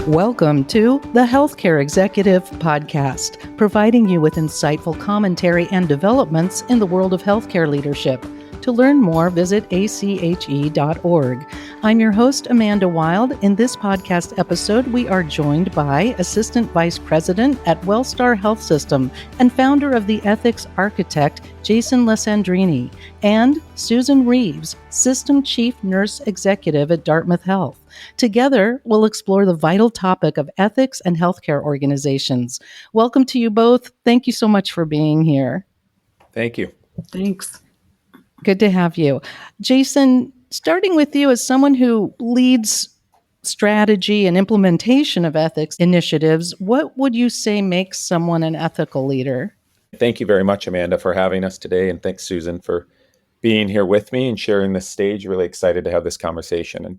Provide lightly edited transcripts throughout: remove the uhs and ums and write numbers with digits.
Welcome to the Healthcare Executive Podcast, providing you with insightful commentary and developments in the world of healthcare leadership. To learn more, visit ache.org. I'm your host, Amanda Wild. In this podcast episode, we are joined by Assistant Vice President at Wellstar Health System and founder of the Ethics Architect, Jason Lesandrini, and Susan Reeves, System Chief Nurse Executive at Dartmouth Health. Together, we'll explore the vital topic of ethics and healthcare organizations. Welcome to you both. Thank you so much for being here. Thank you. Thanks. Good to have you. Jason, starting with you as someone who leads strategy and implementation of ethics initiatives, what would you say makes someone an ethical leader? Thank you very much, Amanda, for having us today. And thanks, Susan, for being here with me and sharing this stage. Really excited to have this conversation. And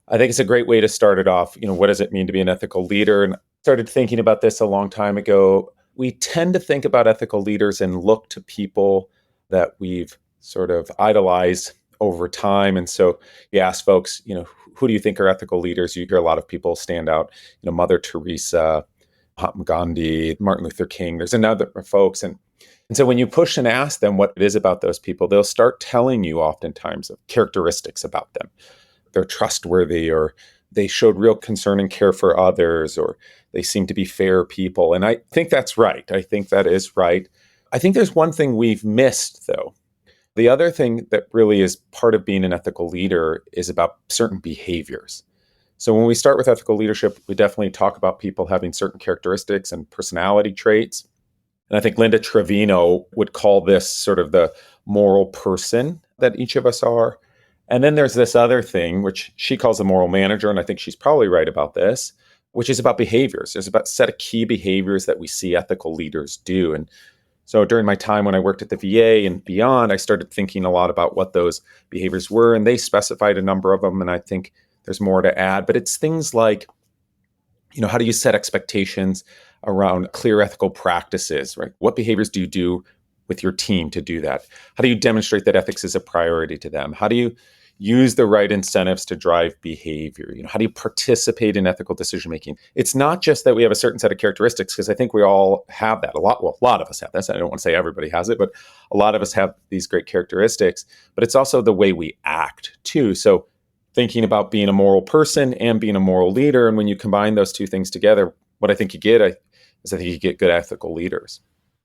I think it's a great way to start it off. What does it mean to be an ethical leader? And I started thinking about this a long time ago. We tend to think about ethical leaders and look to people that we've sort of idolized over time. And so you ask folks, who do you think are ethical leaders? You hear a lot of people stand out, Mother Teresa, Mahatma Gandhi, Martin Luther King. There's another folks. And so when you push and ask them what it is about those people, they'll start telling you oftentimes of characteristics about them. They're trustworthy, or they showed real concern and care for others, or they seem to be fair people. And I think that's right. I think that is right. I think there's one thing we've missed, though. The other thing that really is part of being an ethical leader is about certain behaviors. So when we start with ethical leadership, we definitely talk about people having certain characteristics and personality traits. And I think Linda Trevino would call this sort of the moral person that each of us are. And then there's this other thing, which she calls a moral manager, and I think she's probably right about this, which is about behaviors. There's about a set of key behaviors that we see ethical leaders do. And so during my time when I worked at the VA and beyond, I started thinking a lot about what those behaviors were, and they specified a number of them, and I think there's more to add. But it's things like, how do you set expectations around clear ethical practices, right? What behaviors do you do with your team to do that? How do you demonstrate that ethics is a priority to them? How do you use the right incentives to drive behavior? How do you participate in ethical decision making? It's not just that we have a certain set of characteristics, because I think we all have that. A lot of us have that. I don't want to say everybody has it, but a lot of us have these great characteristics. But it's also the way we act too. So thinking about being a moral person and being a moral leader, and when you combine those two things together, what I think you get is I think you get good ethical leaders.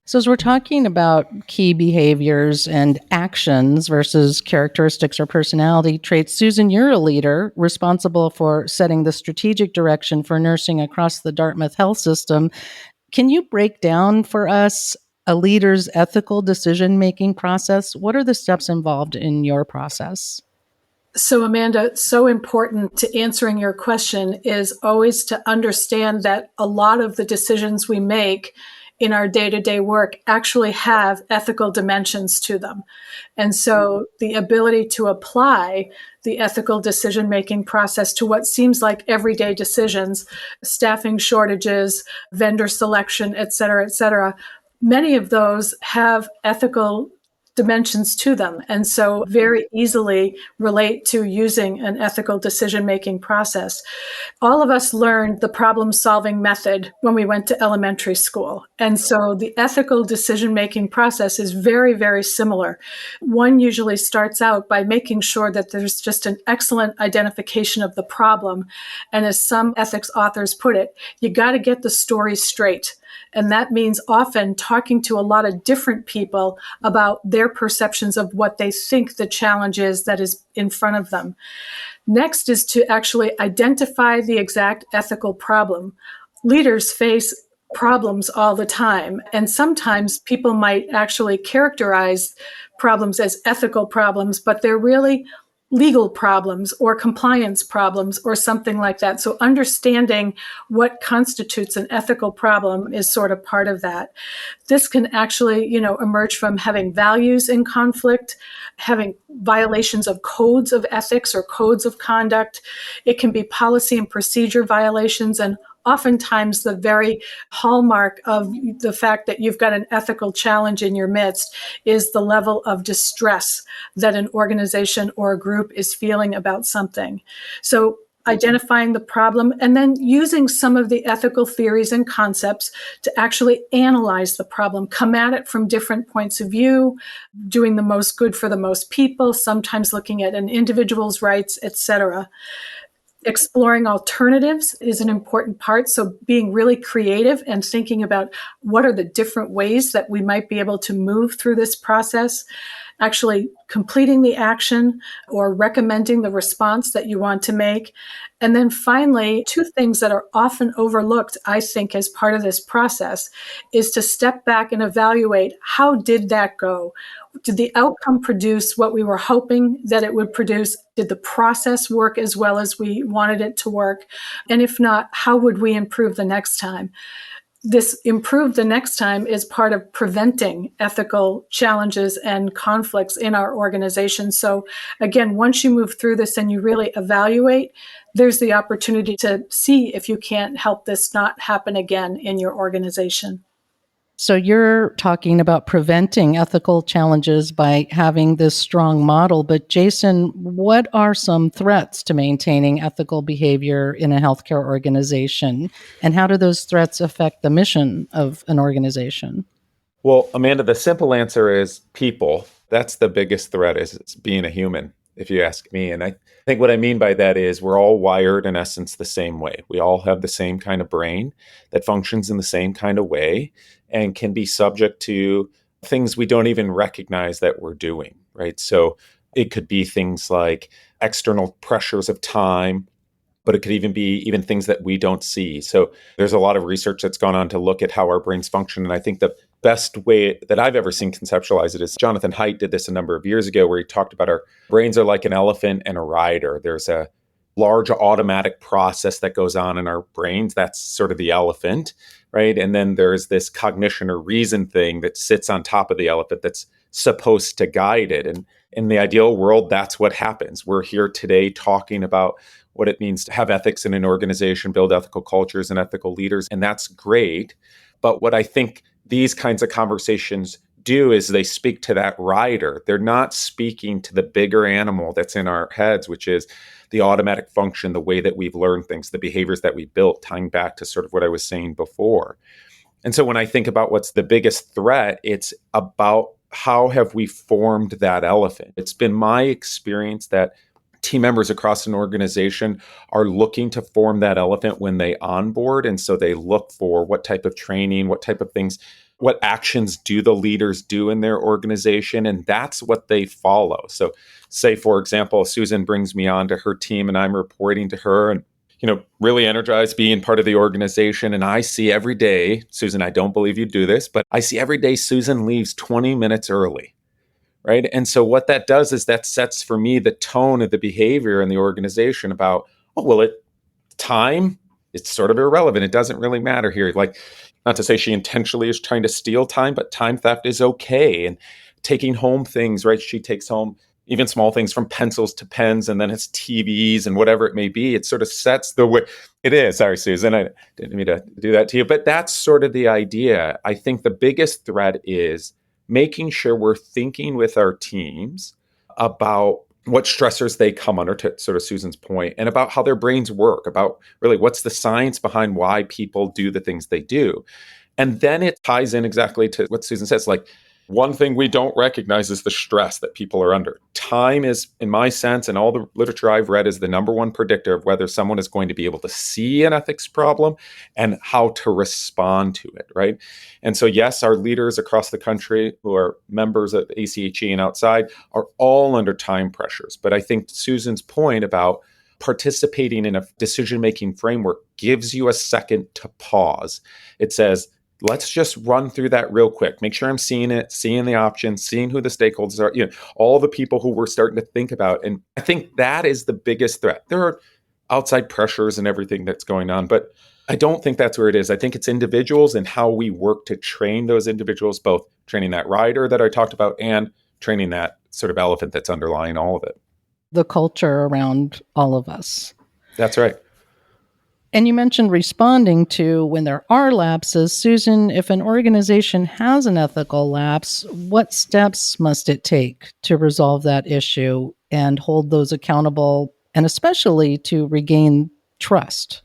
So as we're talking about key behaviors and actions versus characteristics or personality traits, Susan, you're a leader responsible for setting the strategic direction for nursing across the Dartmouth Health System. Can you break down for us a leader's ethical decision-making process? What are the steps involved in your process? So, Amanda, so important to answering your question is always to understand that a lot of the decisions we make in our day-to-day work actually have ethical dimensions to them. And so the ability to apply the ethical decision-making process to what seems like everyday decisions, staffing shortages, vendor selection, et cetera, many of those have ethical dimensions to them, and so very easily relate to using an ethical decision-making process. All of us learned the problem-solving method when we went to elementary school, and so the ethical decision-making process is very, very similar. One usually starts out by making sure that there's just an excellent identification of the problem, and as some ethics authors put it, you got to get the story straight. And that means often talking to a lot of different people about their perceptions of what they think the challenge is that is in front of them. Next is to actually identify the exact ethical problem. Leaders face problems all the time, and sometimes people might actually characterize problems as ethical problems, but they're really legal problems or compliance problems or something like that. So understanding what constitutes an ethical problem is sort of part of that. This can actually, emerge from having values in conflict, having violations of codes of ethics or codes of conduct. It can be policy and procedure violations, and oftentimes the very hallmark of the fact that you've got an ethical challenge in your midst is the level of distress that an organization or a group is feeling about something. So identifying the problem, and then using some of the ethical theories and concepts to actually analyze the problem, come at it from different points of view, doing the most good for the most people, sometimes looking at an individual's rights, etc. Exploring alternatives is an important part. So being really creative and thinking about what are the different ways that we might be able to move through this process, actually completing the action or recommending the response that you want to make. And then finally, two things that are often overlooked, I think, as part of this process is to step back and evaluate, how did that go? Did the outcome produce what we were hoping that it would produce? Did the process work as well as we wanted it to work? And if not, how would we improve the next time? This improve the next time is part of preventing ethical challenges and conflicts in our organization. So again, once you move through this and you really evaluate, there's the opportunity to see if you can't help this not happen again in your organization. So you're talking about preventing ethical challenges by having this strong model. But Jason, what are some threats to maintaining ethical behavior in a healthcare organization? And how do those threats affect the mission of an organization? Well, Amanda, the simple answer is people. That's the biggest threat, is it's being a human, if you ask me. And I think what I mean by that is we're all wired, in essence, the same way. We all have the same kind of brain that functions in the same kind of way and can be subject to things we don't even recognize that we're doing, right? So it could be things like external pressures of time, but it could even be even things that we don't see. So there's a lot of research that's gone on to look at how our brains function. And I think the best way that I've ever seen conceptualize it is Jonathan Haidt did this a number of years ago, where he talked about our brains are like an elephant and a rider. There's a large automatic process that goes on in our brains. That's sort of the elephant, right? And then there's this cognition or reason thing that sits on top of the elephant that's supposed to guide it. And in the ideal world, that's what happens. We're here today talking about what it means to have ethics in an organization, build ethical cultures and ethical leaders. And that's great. But what I think these kinds of conversations do is they speak to that rider. They're not speaking to the bigger animal that's in our heads, which is the automatic function, the way that we've learned things, the behaviors that we built, tying back to sort of what I was saying before. And so when I think about what's the biggest threat, it's about how have we formed that elephant? It's been my experience that team members across an organization are looking to form that elephant when they onboard. And so they look for what type of training, what type of things, what actions do the leaders do in their organization? And that's what they follow. So say, for example, Susan brings me on to her team and I'm reporting to her and, really energized being part of the organization. And I see every day, Susan, I don't believe you do this, but I see every day Susan leaves 20 minutes early. Right. And so what that does is that sets for me the tone of the behavior in the organization about, time, it's sort of irrelevant. It doesn't really matter here. Like, not to say she intentionally is trying to steal time, but time theft is okay. And taking home things, right? She takes home even small things from pencils to pens, and then it's TVs and whatever it may be. It sort of sets the way it is. Sorry, Susan, I didn't mean to do that to you, but that's sort of the idea. I think the biggest threat is making sure we're thinking with our teams about what stressors they come under, to sort of Susan's point, and about how their brains work, about really what's the science behind why people do the things they do. And then it ties in exactly to what Susan says, like, one thing we don't recognize is the stress that people are under. Time is, in my sense, and all the literature I've read, is the number one predictor of whether someone is going to be able to see an ethics problem and how to respond to it, right? And so, yes, our leaders across the country who are members of ACHE and outside are all under time pressures. But I think Susan's point about participating in a decision-making framework gives you a second to pause. It says, let's just run through that real quick. Make sure I'm seeing it, seeing the options, seeing who the stakeholders are, all the people who we're starting to think about. And I think that is the biggest threat. There are outside pressures and everything that's going on, but I don't think that's where it is. I think it's individuals and how we work to train those individuals, both training that rider that I talked about and training that sort of elephant that's underlying all of it. The culture around all of us. That's right. And you mentioned responding to when there are lapses. Susan, if an organization has an ethical lapse, what steps must it take to resolve that issue and hold those accountable and especially to regain trust.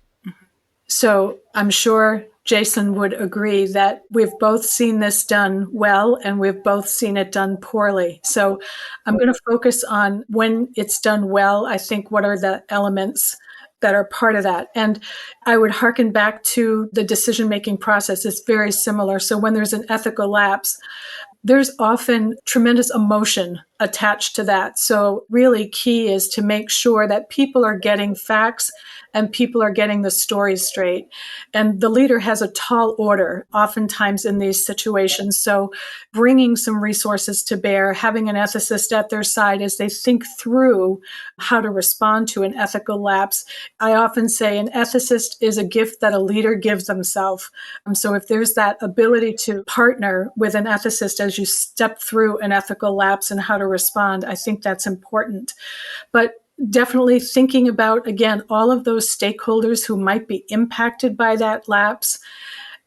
So I'm sure Jason would agree that we've both seen this done well and we've both seen it done poorly. So I'm going to focus on when it's done well. I think what are the elements that are part of that? And I would hearken back to the decision-making process. It's very similar. So when there's an ethical lapse, there's often tremendous emotion attached to that. So really key is to make sure that people are getting facts and people are getting the story straight. And the leader has a tall order oftentimes in these situations. So bringing some resources to bear, having an ethicist at their side as they think through how to respond to an ethical lapse. I often say an ethicist is a gift that a leader gives themselves. So if there's that ability to partner with an ethicist as you step through an ethical lapse and how to respond, I think that's important. But definitely thinking about, again, all of those stakeholders who might be impacted by that lapse.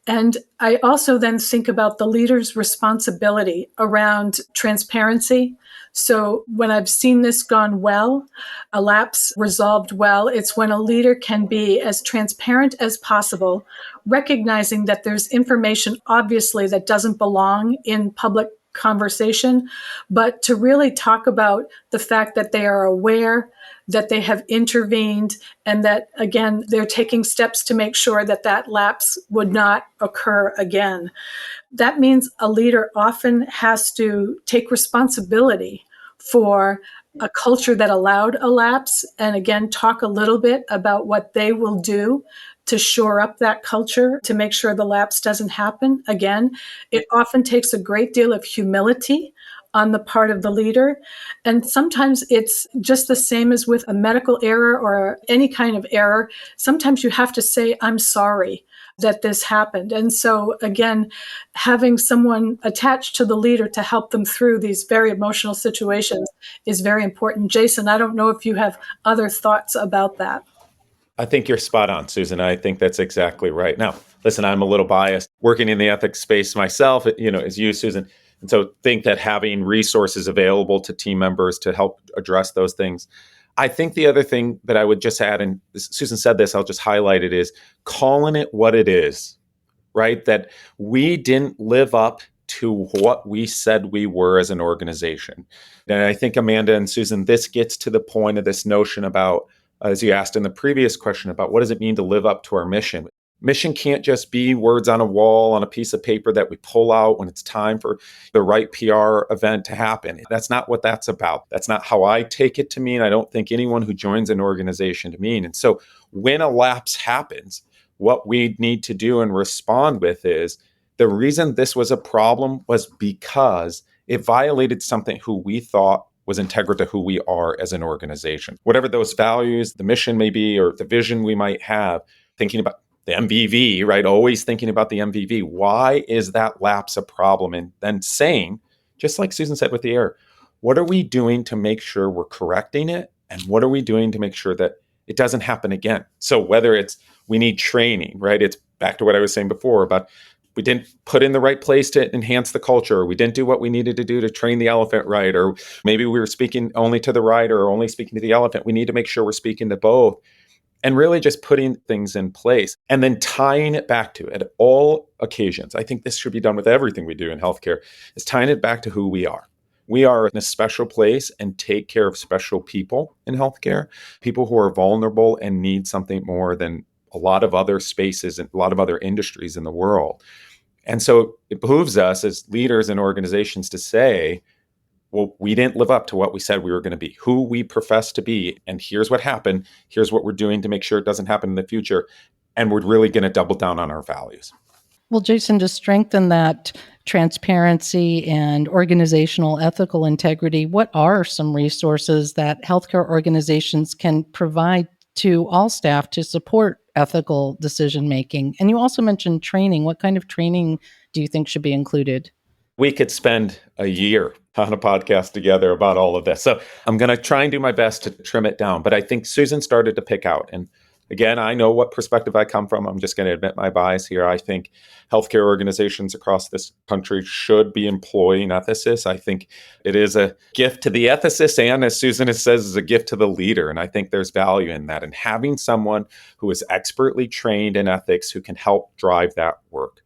And I also then think about the leader's responsibility around transparency. So when I've seen this gone well, a lapse resolved well, it's when a leader can be as transparent as possible, recognizing that there's information obviously that doesn't belong in public conversation, but to really talk about the fact that they are aware, that they have intervened, and that, again, they're taking steps to make sure that that lapse would not occur again. That means a leader often has to take responsibility for a culture that allowed a lapse, and again, talk a little bit about what they will do to shore up that culture to make sure the lapse doesn't happen again. It often takes a great deal of humility on the part of the leader. And sometimes it's just the same as with a medical error or any kind of error. Sometimes you have to say, I'm sorry that this happened. And so, again, having someone attached to the leader to help them through these very emotional situations is very important. Jason, I don't know if you have other thoughts about that. I think you're spot on, Susan. I think that's exactly right. Now, listen, I'm a little biased working in the ethics space myself, as you, Susan. And so think that having resources available to team members to help address those things. I think the other thing that I would just add, and Susan said this, I'll just highlight it, is calling it what it is, right? That we didn't live up to what we said we were as an organization. And I think, Amanda and Susan, this gets to the point of this notion about, as you asked in the previous question, about what does it mean to live up to our mission? Mission can't just be words on a wall on a piece of paper that we pull out when it's time for the right PR event to happen. That's not what that's about. That's not how I take it to mean. I don't think anyone who joins an organization to mean. And so when a lapse happens, what we need to do and respond with is the reason this was a problem was because it violated something who we thought was integral to who we are as an organization. Whatever those values, the mission may be, or the vision we might have, thinking about the MVV, right? Always thinking about the MVV. Why is that lapse a problem? And then saying, just like Susan said with the error, what are we doing to make sure we're correcting it? And what are we doing to make sure that it doesn't happen again? So whether it's we need training, right? It's back to what I was saying before about we didn't put in the right place to enhance the culture, or we didn't do what we needed to do to train the elephant right, or maybe we were speaking only to the rider or only speaking to the elephant. We need to make sure we're speaking to both, and really just putting things in place and then tying it back to at all occasions. I think this should be done with everything we do in healthcare, is tying it back to who we are. We are in a special place and take care of special people in healthcare, people who are vulnerable and need something more than a lot of other spaces and a lot of other industries in the world. And so it behooves us as leaders and organizations to say, well, we didn't live up to what we said we were going to be, who we profess to be. And here's what happened. Here's what we're doing to make sure it doesn't happen in the future. And we're really going to double down on our values. Well, Jason, to strengthen that transparency and organizational ethical integrity, what are some resources that healthcare organizations can provide to all staff to support ethical decision making? And you also mentioned training. What kind of training do you think should be included? We could spend a year on a podcast together about all of this. So I'm going to try and do my best to trim it down. But I think Susan started to pick out, and again, I know what perspective I come from. I'm just going to admit my bias here. I think healthcare organizations across this country should be employing ethicists. I think it is a gift to the ethicist, and as Susan says, is a gift to the leader. And I think there's value in that. And having someone who is expertly trained in ethics who can help drive that work.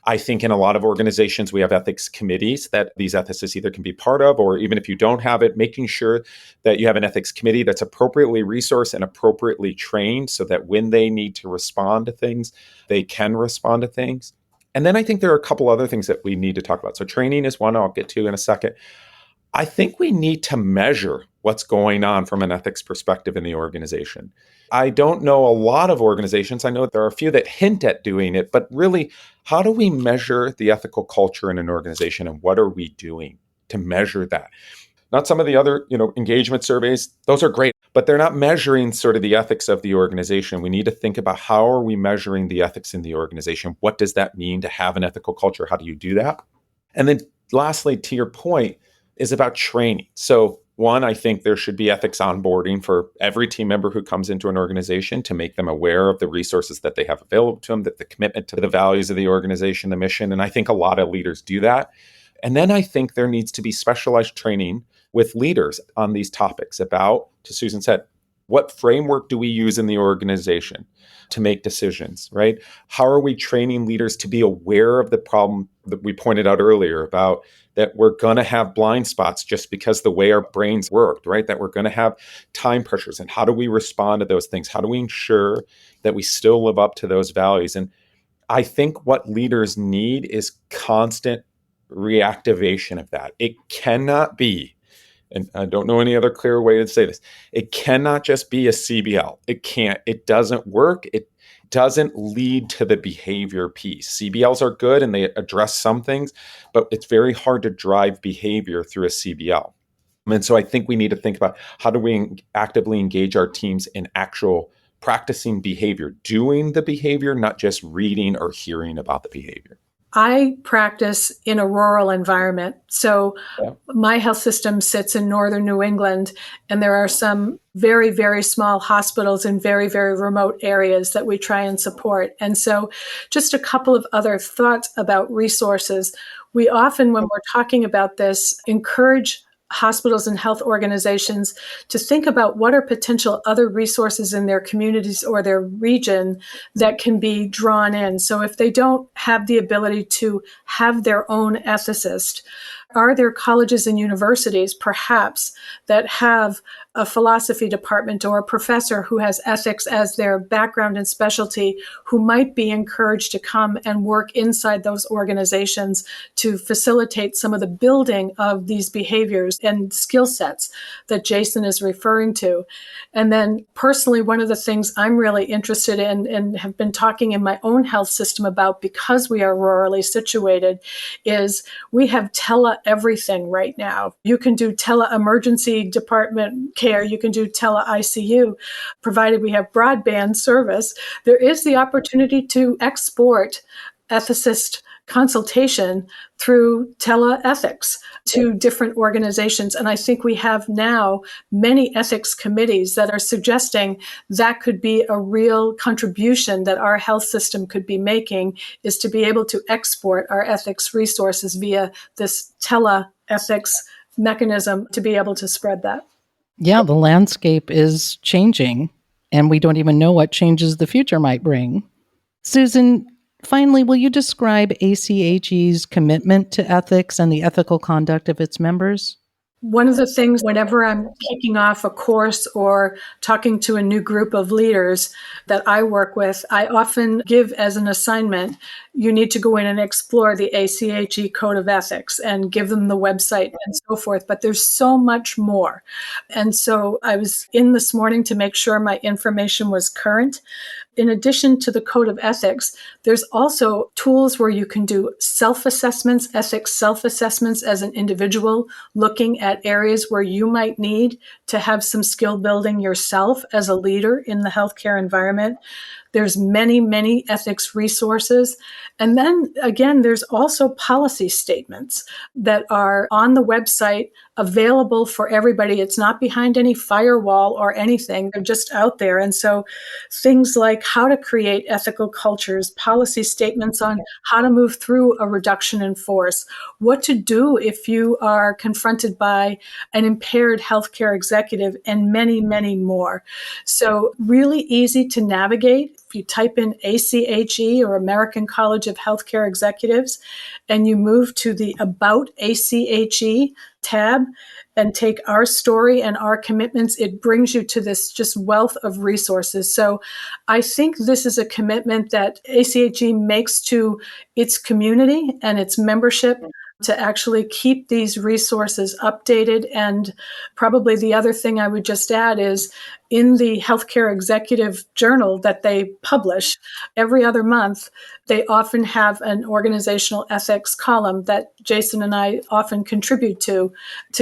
I think in a lot of organizations, we have ethics committees that these ethicists either can be part of, or even if you don't have it, making sure that you have an ethics committee that's appropriately resourced and appropriately trained so that when they need to respond to things, they can respond to things. And then I think there are a couple other things that we need to talk about. So training is one I'll get to in a second. I think we need to measure what's going on from an ethics perspective in the organization. I don't know a lot of organizations. I know there are a few that hint at doing it, but really, how do we measure the ethical culture in an organization, and what are we doing to measure that? Not some of the other, engagement surveys. Those are great, but they're not measuring sort of the ethics of the organization. We need to think about how are we measuring the ethics in the organization? What does that mean to have an ethical culture? How do you do that? And then lastly, to your point, is about training. So one, I think there should be ethics onboarding for every team member who comes into an organization to make them aware of the resources that they have available to them, that the commitment to the values of the organization, the mission. And I think a lot of leaders do that. And then I think there needs to be specialized training with leaders on these topics about, to Susan said, what framework do we use in the organization to make decisions, right? How are we training leaders to be aware of the problem that we pointed out earlier about that we're going to have blind spots just because the way our brains worked, right? That we're going to have time pressures, and how do we respond to those things? How do we ensure that we still live up to those values? And I think what leaders need is constant reactivation of that. It cannot be, and I don't know any other clear way to say this, it cannot just be a CBL. It doesn't work. It doesn't lead to the behavior piece. CBLs are good and they address some things, but it's very hard to drive behavior through a CBL. And so I think we need to think about how do we actively engage our teams in actual practicing behavior, doing the behavior, not just reading or hearing about the behavior. I practice in a rural environment. So my health system sits in northern New England, and there are some very, very small hospitals in very, very remote areas that we try and support. And so just a couple of other thoughts about resources. We often, when we're talking about this, encourage hospitals and health organizations to think about what are potential other resources in their communities or their region that can be drawn in. So if they don't have the ability to have their own ethicist, are there colleges and universities perhaps that have a philosophy department or a professor who has ethics as their background and specialty who might be encouraged to come and work inside those organizations to facilitate some of the building of these behaviors and skill sets that Jason is referring to? And then personally, one of the things I'm really interested in and have been talking in my own health system about, because we are rurally situated, is we have tele everything right now. You can do tele emergency department care. You can do tele ICU, provided we have broadband service. There is the opportunity to export ethicist consultation through teleethics to different organizations. And I think we have now many ethics committees that are suggesting that could be a real contribution that our health system could be making, is to be able to export our ethics resources via this teleethics mechanism to be able to spread that. Yeah, the landscape is changing, and we don't even know what changes the future might bring. Susan, finally, will you describe ACHE's commitment to ethics and the ethical conduct of its members? One of the things, whenever I'm kicking off a course or talking to a new group of leaders that I work with, I often give as an assignment, you need to go in and explore the ACHE Code of Ethics and give them the website and so forth. But there's so much more. And so I was in this morning to make sure my information was current. In addition to the Code of Ethics, there's also tools where you can do self-assessments, ethics self-assessments as an individual, looking at areas where you might need to have some skill building yourself as a leader in the healthcare environment. There's many, many ethics resources. And then again, there's also policy statements that are on the website available for everybody. It's not behind any firewall or anything. They're just out there. And so things like how to create ethical cultures, policy statements on how to move through a reduction in force, what to do if you are confronted by an impaired healthcare executive, and many, many more. So really easy to navigate. If you type in ACHE or American College of Healthcare Executives, and you move to the About ACHE tab and take our story and our commitments, it brings you to this just wealth of resources. So I think this is a commitment that ACHE makes to its community and its membership to actually keep these resources updated. And probably the other thing I would just add is in the Healthcare Executive Journal that they publish every other month, they often have an organizational ethics column that Jason and I often contribute to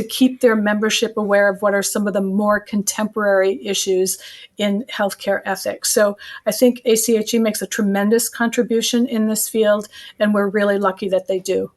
keep their membership aware of what are some of the more contemporary issues in healthcare ethics. So I think ACHE makes a tremendous contribution in this field, and we're really lucky that they do.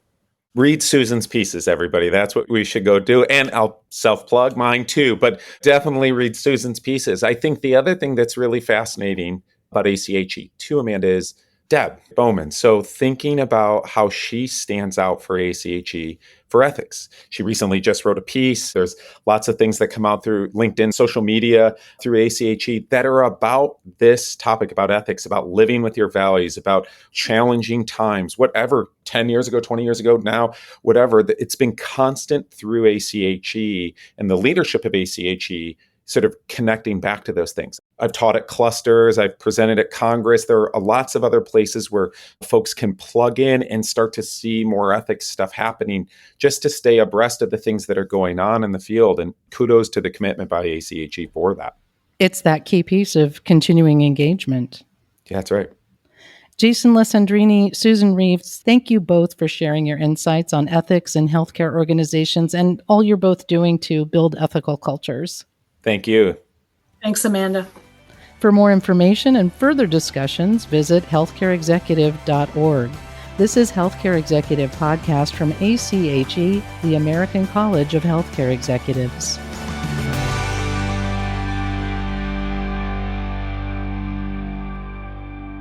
Read Susan's pieces, everybody. That's what we should go do. And I'll self-plug mine too, but definitely read Susan's pieces. I think the other thing that's really fascinating about ACHE too, Amanda, is Deb Bowman. So thinking about how she stands out for ACHE for ethics. She recently just wrote a piece. There's lots of things that come out through LinkedIn, social media, through ACHE that are about this topic, about ethics, about living with your values, about challenging times, whatever, 10 years ago, 20 years ago, now, whatever. It's been constant through ACHE and the leadership of ACHE sort of connecting back to those things. I've taught at clusters, I've presented at Congress. There are lots of other places where folks can plug in and start to see more ethics stuff happening just to stay abreast of the things that are going on in the field. And kudos to the commitment by ACHE for that. It's that key piece of continuing engagement. Yeah, that's right. Jason Lesandrini, Susan Reeves, thank you both for sharing your insights on ethics in healthcare organizations and all you're both doing to build ethical cultures. Thank you. Thanks, Amanda. For more information and further discussions, visit healthcareexecutive.org. This is Healthcare Executive Podcast from ACHE, the American College of Healthcare Executives.